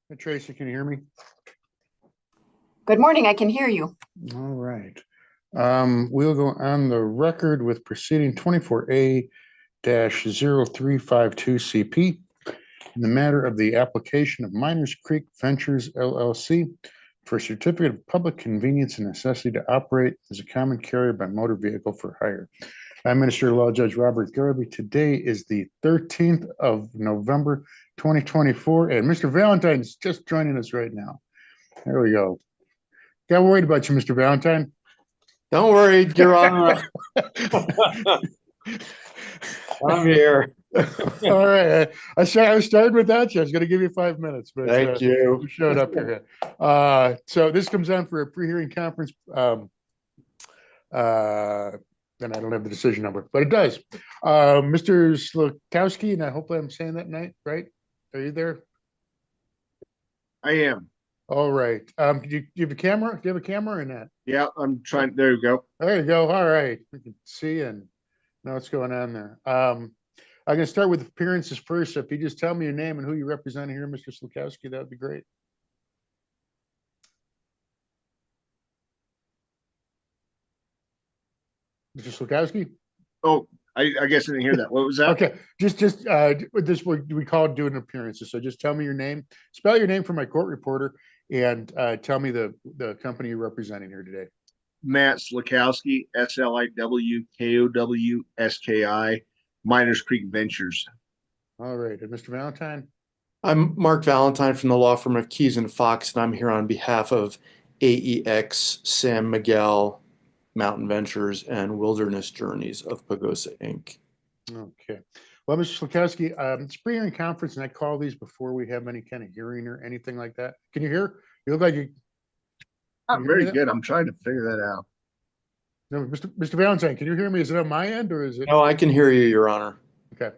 Hey, Tracy, can you hear me? Good morning, I can hear you. All right. We'll go on the record with proceeding 24A-0352CP in the matter of the application of Miners Creek Ventures LLC for a certificate of public convenience and necessity to operate as a common carrier by motor vehicle for hire. I'm Minister of Law Judge Robert Garvey. Today is the 13th of November, 2024, and Mr. Valentine's just joining us right now. There we go. Got worried about you, Mr. Valentine. Don't worry, Your Honor. I'm here. All right. I started without you. I was going to give you 5 minutes, but Thank you. You showed up here. So this comes on for a pre-hearing conference. And I don't have the decision number, but it does. Mr. Slukowski, and I hope I'm saying that right. Are you there? I am. All right. Do you have a camera? Do you have a camera or not? Yeah, I'm trying. There you go. There you go. All right. We can see and know what's going on there. I'm going to start with appearances first. So if you just tell me your name and who you represent here, Mr. Slukowski, that would be great. Mr. Slukowski? Oh, I guess I didn't hear that. What was that? Okay, just this we call it doing appearances. So just tell me your name, spell your name for my court reporter, and tell me the company you're representing here today. Matt Slukowski, SLIWKOWSKI, Miners Creek Ventures. All right, and Mr. Valentine? I'm Mark Valentine from the law firm of Keys and Fox, and I'm here on behalf of AEX, San Miguel, Mountain Ventures, and Wilderness Journeys of Pagosa, Inc. Okay. Well, Mr. Slukowski, it's a pre-hearing conference, and I call these before we have any kind of hearing or anything like that. Can you hear? You look like you. Not very good. I'm trying to figure that out. No, Mr. Valentine, can you hear me? Is it on my end or is it? No, I can hear you, Your Honor. Okay.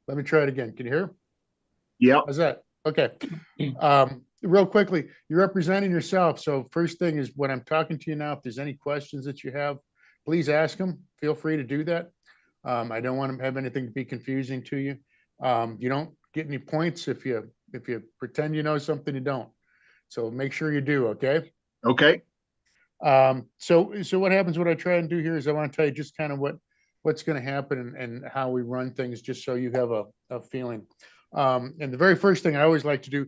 Let me try it again. Can you hear? Yep. How's that? Okay. Real quickly, you're representing yourself. So first thing is when I'm talking to you now, if there's any questions that you have, please ask them. Feel free to do that. I don't want to have anything to be confusing to you. You don't get any points if you pretend you know something you don't. So make sure you do, okay? Okay. So what happens, what I try and do here is I want to tell you just kind of what's going to happen and how we run things, just so you have a feeling. And the very first thing I always like to do,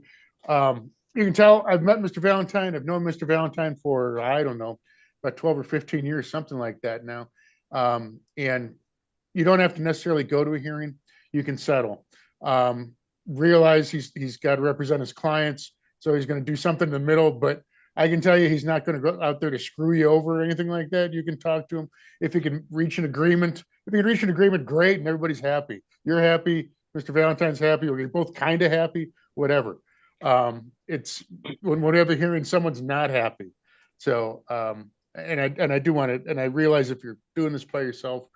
you can tell I've met Mr. Valentine. I've known Mr. Valentine for, I don't know, about 12 or 15 years, something like that now. And you don't have to necessarily go to a hearing. You can settle. Realize he's got to represent his clients. So he's going to do something in the middle, but I can tell you he's not going to go out there to screw you over or anything like that. You can talk to him. If you can reach an agreement, great, and everybody's happy. You're happy, Mr. Valentine's happy, or you're both kind of happy, whatever. It's whenever hearing someone's not happy. So and I do want to, and I realize if you're doing this by yourself,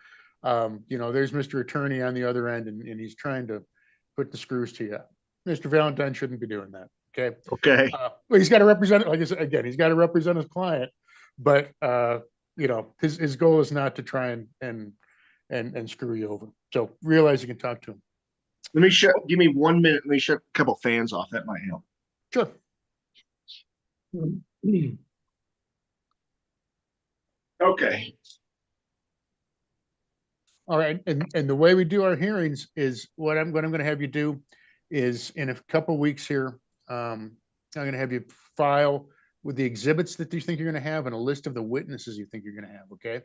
there's Mr. Attorney on the other end, and he's trying to put the screws to you. Mr. Valentine shouldn't be doing that. Okay. Okay. Well, he's got to represent, like I said, again, he's got to represent his client, but his goal is not to try and screw you over. So realize you can talk to him. Give me 1 minute. Let me shut a couple fans off. That might help. Sure. Okay. All right. And the way we do our hearings is what I'm going to have you do is in a couple of weeks here, I'm going to have you file with the exhibits that you think you're going to have and a list of the witnesses you think you're going to have. Okay.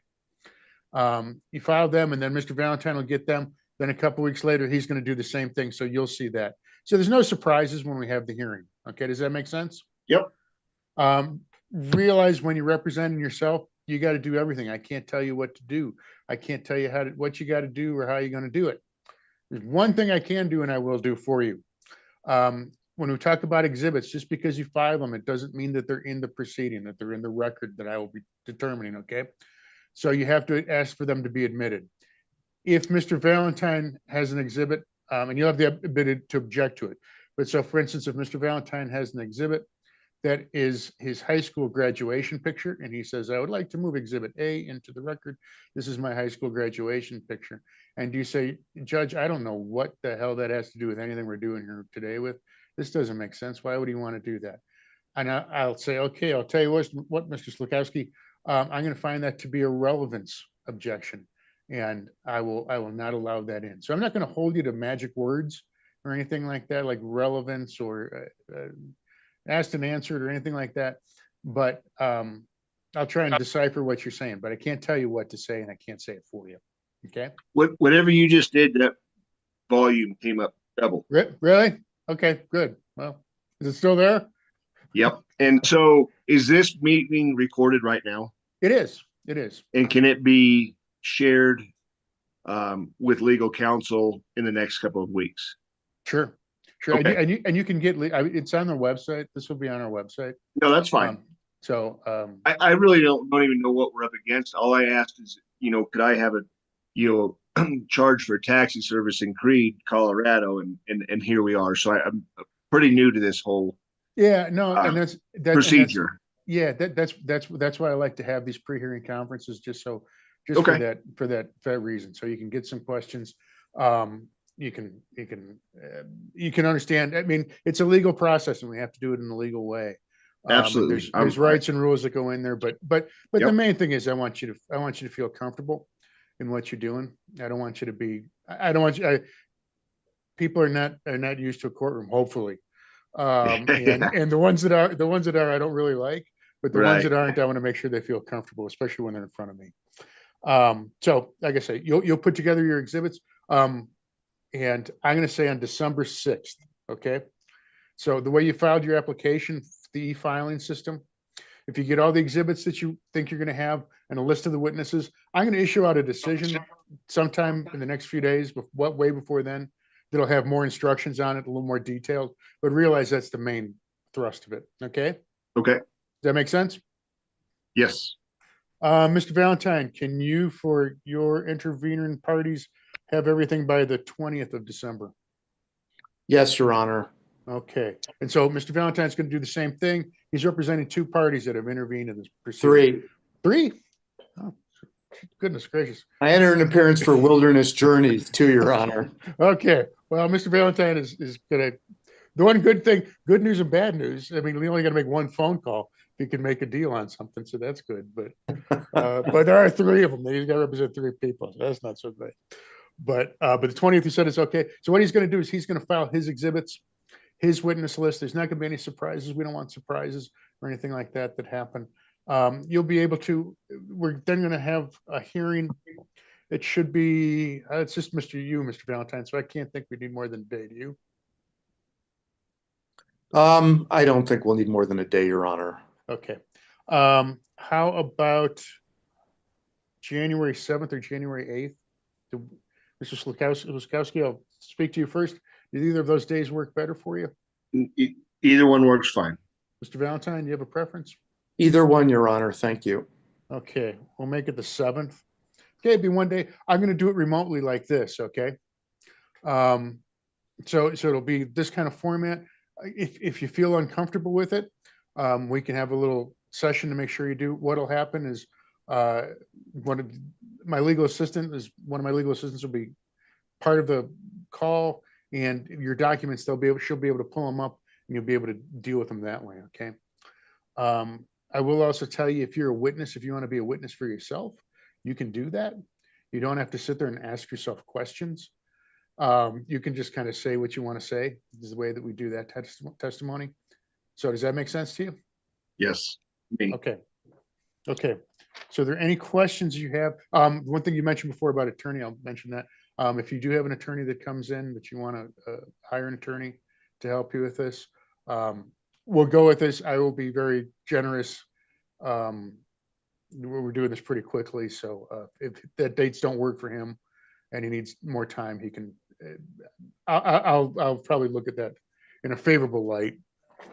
You file them, and then Mr. Valentine will get them. Then a couple of weeks later, he's going to do the same thing. So you'll see that. So there's no surprises when we have the hearing. Okay. Does that make sense? Yep. Realize when you're representing yourself, you got to do everything. I can't tell you what to do. I can't tell you what you got to do or how you're going to do it. There's one thing I can do, and I will do for you. When we talk about exhibits, just because you file them, it doesn't mean that they're in the proceeding, that they're in the record that I will be determining. Okay. So you have to ask for them to be admitted. If Mr. Valentine has an exhibit, and you'll have the ability to object to it. But so, for instance, if Mr. Valentine has an exhibit that is his high school graduation picture, and he says, I would like to move exhibit A into the record. This is my high school graduation picture. And you say, Judge, I don't know what the hell that has to do with anything we're doing here today with. This doesn't make sense. Why would he want to do that? And I'll say, okay, I'll tell you what, Mr. Slukowski, I'm going to find that to be a relevance objection, and I will not allow that in. So I'm not going to hold you to magic words or anything like that, like relevance or asked and answered or anything like that. But I'll try and decipher what you're saying, but I can't tell you what to say, and I can't say it for you. Okay. Whatever you just did, that volume came up double. Really? Okay, good. Well, is it still there? Yep. And so is this meeting recorded right now? It is. It is. And can it be shared with legal counsel in the next couple of weeks? Sure. Sure. Okay. And you can get, it's on their website. This will be on our website. No, that's fine. I really don't even know what we're up against. All I asked is, could I have a, charge for taxi service in Creed, Colorado, and here we are. So I'm pretty new to this whole and that's procedure. That's why I like to have these pre-hearing conferences, just for that reason. So you can get some questions. You can understand. I mean, it's a legal process, and we have to do it in a legal way. Absolutely. There's rights and rules that go in there, but the main thing is I want you to feel comfortable in what you're doing. I don't want you to be. I don't want you. People are not used to a courtroom, hopefully, and the ones that are I don't really like, but the ones that aren't, I want to make sure they feel comfortable, especially when they're in front of me. So like I say, you'll put together your exhibits, and I'm going to say on December 6th. Okay. So the way you filed your application, the e-filing system, if you get all the exhibits that you think you're going to have and a list of the witnesses, I'm going to issue out a decision sometime in the next few days, way before then, that'll have more instructions on it, a little more detailed, but realize that's the main thrust of it. Okay. Okay. Does that make sense? Yes. Mr. Valentine, can you, for your intervening parties, have everything by the 20th of December? Yes, Your Honor. Okay. And so Mr. Valentine's going to do the same thing. He's representing two parties that have intervened in this proceeding. Three? Oh, goodness gracious. I enter an appearance for Wilderness Journeys too, Your Honor. Okay. Well, Mr. Valentine is going to, the one good thing, good news and bad news. I mean, we only got to make one phone call if you can make a deal on something. So that's good. But there are three of them. He's got to represent three people. So that's not so good. But the 20th, he said it's okay. So what he's going to do is he's going to file his exhibits, his witness list. There's not going to be any surprises. We don't want surprises or anything like that happen. You'll be able to, we're then going to have a hearing. It should be, it's just Mr. Valentine. So I can't think we need more than a day. Do you? I don't think we'll need more than a day, Your Honor. Okay. How about January 7th or January 8th? Mr. Slukowski, I'll speak to you first. Did either of those days work better for you? Either one works fine. Mr. Valentine, do you have a preference? Either one, Your Honor. Thank you. Okay, we'll make it the 7th. Okay, it'd be one day. I'm going to do it remotely like this. Okay. So it'll be this kind of format. If you feel uncomfortable with it, we can have a little session to make sure you do. What'll happen is one of my legal assistants will be part of the call, and your documents, she'll be able to pull them up, and you'll be able to deal with them that way. Okay. I will also tell you, if you're a witness, if you want to be a witness for yourself, you can do that. You don't have to sit there and ask yourself questions. You can just kind of say what you want to say. This is the way that we do that testimony. So does that make sense to you? Yes. Okay. Okay. So are there any questions you have? One thing you mentioned before about attorney, I'll mention that. If you do have an attorney that comes in that you want to hire an attorney to help you with this, we'll go with this. I will be very generous. We're doing this pretty quickly. So if that dates don't work for him and he needs more time, he can, I'll probably look at that in a favorable light.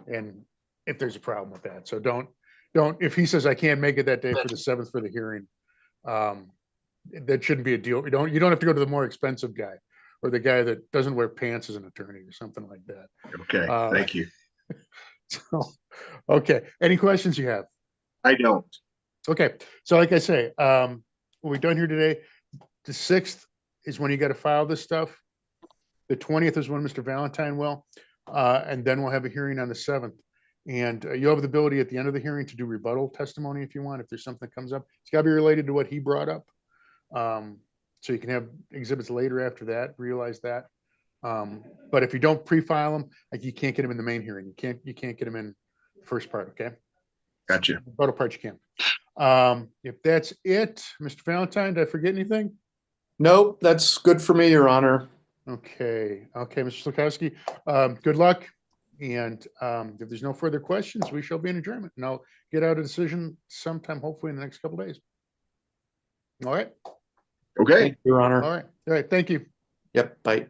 And if there's a problem with that, so don't, if he says I can't make it that day for the 7th for the hearing, that shouldn't be a deal. You don't have to go to the more expensive guy or the guy that doesn't wear pants as an attorney or something like that. Okay. Thank you. So, okay. Any questions you have? I don't. Okay. So like I say, what we've done here today, the 6th is when you got to file this stuff. The 20th is when Mr. Valentine will. And then we'll have a hearing on the 7th. And you'll have the ability at the end of the hearing to do rebuttal testimony if you want, if there's something that comes up. It's got to be related to what he brought up. So you can have exhibits later after that, realize that. But if you don't pre-file them, like you can't get them in the main hearing. You can't get them in the first part, okay? Gotcha. Rebuttal part you can. If that's it, Mr. Valentine, did I forget anything? Nope, that's good for me, Your Honor. Okay, Mr. Slukowski, good luck. And if there's no further questions, we shall be in adjournment. And I'll get out a decision sometime, hopefully in the next couple of days. All right. Okay. Thank you, Your Honor. All right. Thank you. Yep, bye.